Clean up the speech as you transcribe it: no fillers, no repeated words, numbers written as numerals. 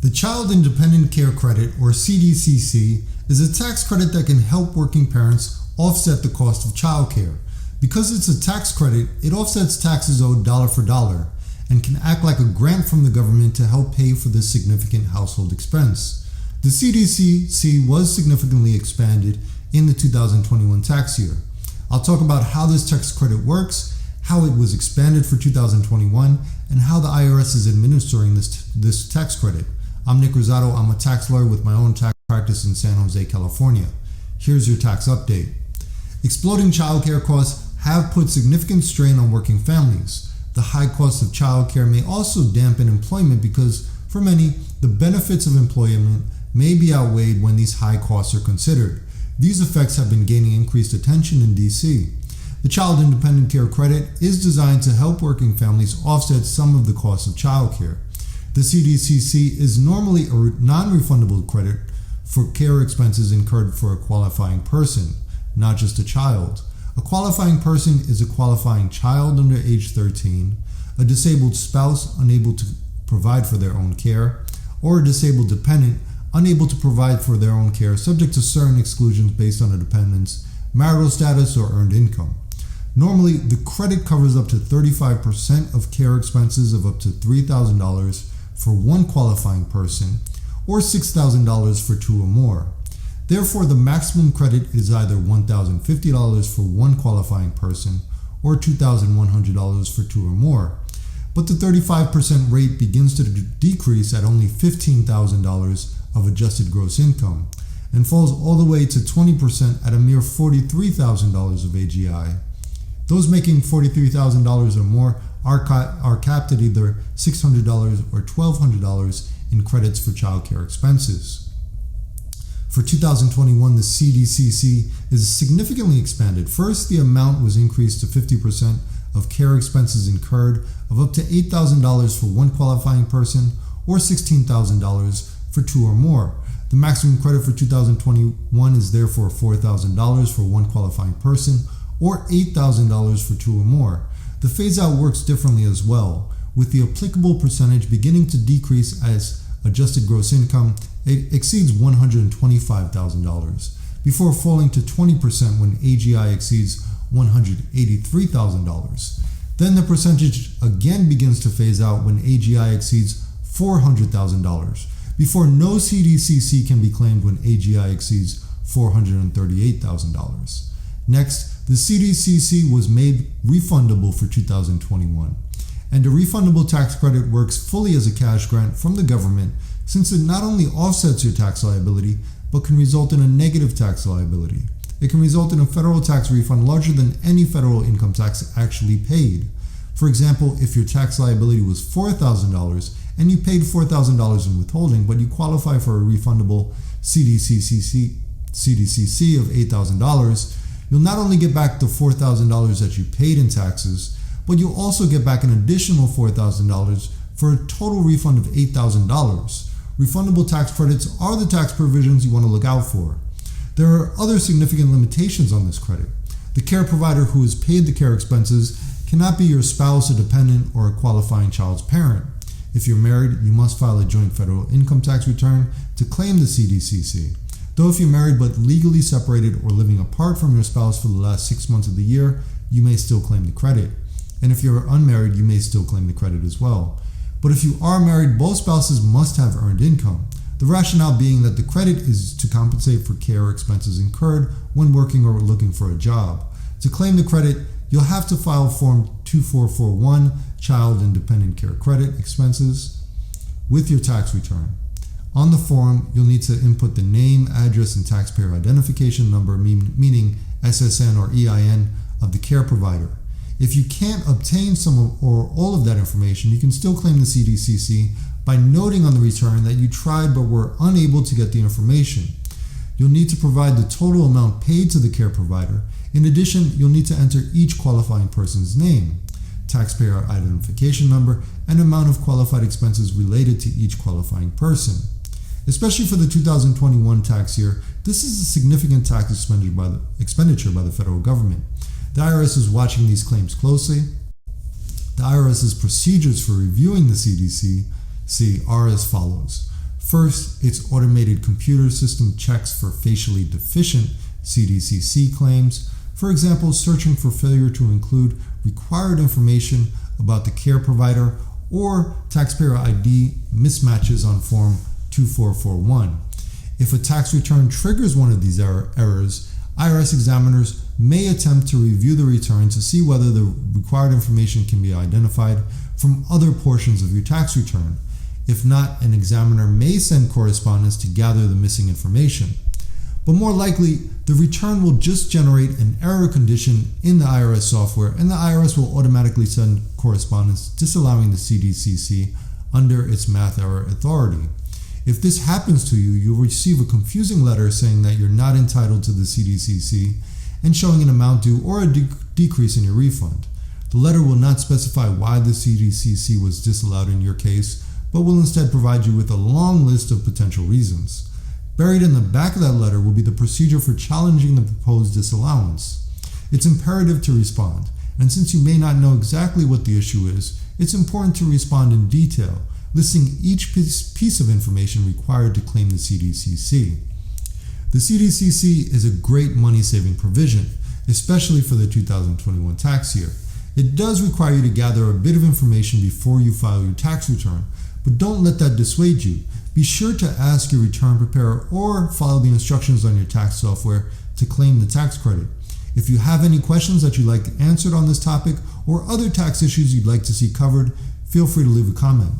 The Child Independent Care Credit, or CDCC, is a tax credit that can help working parents offset the cost of childcare. Because it's a tax credit, it offsets taxes owed dollar for dollar and can act like a grant from the government to help pay for this significant household expense. The CDCC was significantly expanded in the 2021 tax year. I'll talk about how this tax credit works, how it was expanded for 2021, and how the IRS is administering this tax credit. I'm Nick Rosado. I'm a tax lawyer with my own tax practice in San Jose, California. Here's your tax update. Exploding childcare costs have put significant strain on working families. The high cost of childcare may also dampen employment because, for many, the benefits of employment may be outweighed when these high costs are considered. These effects have been gaining increased attention in DC. The Child Independent Care Credit is designed to help working families offset some of the costs of childcare. The CDCC is normally a non-refundable credit for care expenses incurred for a qualifying person, not just a child. A qualifying person is a qualifying child under age 13, a disabled spouse unable to provide for their own care, or a disabled dependent unable to provide for their own care subject to certain exclusions based on a dependent's marital status or earned income. Normally, the credit covers up to 35% of care expenses of up to $3,000 for one qualifying person or $6,000 for two or more. Therefore, the maximum credit is either $1,050 for one qualifying person or $2,100 for two or more. But the 35% rate begins to decrease at only $15,000 of adjusted gross income and falls all the way to 20% at a mere $43,000 of AGI. Those making $43,000 or more are capped at either $600 or $1,200 in credits for childcare expenses. For 2021, the CDCC is significantly expanded. First, the amount was increased to 50% of care expenses incurred of up to $8,000 for one qualifying person or $16,000 for two or more. The maximum credit for 2021 is therefore $4,000 for one qualifying person or $8,000 for two or more. The phase-out works differently as well, with the applicable percentage beginning to decrease as adjusted gross income exceeds $125,000, before falling to 20% when AGI exceeds $183,000. Then the percentage again begins to phase out when AGI exceeds $400,000, before no CDCC can be claimed when AGI exceeds $438,000. Next, the CDCC was made refundable for 2021, and a refundable tax credit works fully as a cash grant from the government since it not only offsets your tax liability, but can result in a negative tax liability. It can result in a federal tax refund larger than any federal income tax actually paid. For example, if your tax liability was $4,000 and you paid $4,000 in withholding, but you qualify for a refundable CDCC of $8,000, you'll not only get back the $4,000 that you paid in taxes, but you'll also get back an additional $4,000 for a total refund of $8,000. Refundable tax credits are the tax provisions you want to look out for. There are other significant limitations on this credit. The care provider who has paid the care expenses cannot be your spouse, a dependent, or a qualifying child's parent. If you're married, you must file a joint federal income tax return to claim the CDCC. Though if you're married but legally separated or living apart from your spouse for the last 6 months of the year, you may still claim the credit. And if you're unmarried, you may still claim the credit as well. But if you are married, both spouses must have earned income. The rationale being that the credit is to compensate for care expenses incurred when working or looking for a job. To claim the credit, you'll have to file Form 2441, Child Independent Care Credit Expenses, with your tax return. On the form, you'll need to input the name, address, and taxpayer identification number, meaning SSN or EIN, of the care provider. If you can't obtain some or all of that information, you can still claim the CDCC by noting on the return that you tried but were unable to get the information. You'll need to provide the total amount paid to the care provider. In addition, you'll need to enter each qualifying person's name, taxpayer identification number, and amount of qualified expenses related to each qualifying person. Especially for the 2021 tax year, this is a significant tax expenditure by the federal government. The IRS is watching these claims closely. The IRS's procedures for reviewing the CDCC are as follows. First, its automated computer system checks for facially deficient CDCC claims, for example, searching for failure to include required information about the care provider or taxpayer ID mismatches on Form 2441. If a tax return triggers one of these errors, IRS examiners may attempt to review the return to see whether the required information can be identified from other portions of your tax return. If not, an examiner may send correspondence to gather the missing information. But more likely, the return will just generate an error condition in the IRS software, and the IRS will automatically send correspondence disallowing the CDCC under its math error authority. If this happens to you, you'll receive a confusing letter saying that you're not entitled to the CDCC and showing an amount due or a decrease in your refund. The letter will not specify why the CDCC was disallowed in your case, but will instead provide you with a long list of potential reasons. Buried in the back of that letter will be the procedure for challenging the proposed disallowance. It's imperative to respond, and since you may not know exactly what the issue is, it's important to respond in detail, listing each piece of information required to claim the CDCC. The CDCC is a great money-saving provision, especially for the 2021 tax year. It does require you to gather a bit of information before you file your tax return, but don't let that dissuade you. Be sure to ask your return preparer or follow the instructions on your tax software to claim the tax credit. If you have any questions that you'd like answered on this topic or other tax issues you'd like to see covered, feel free to leave a comment.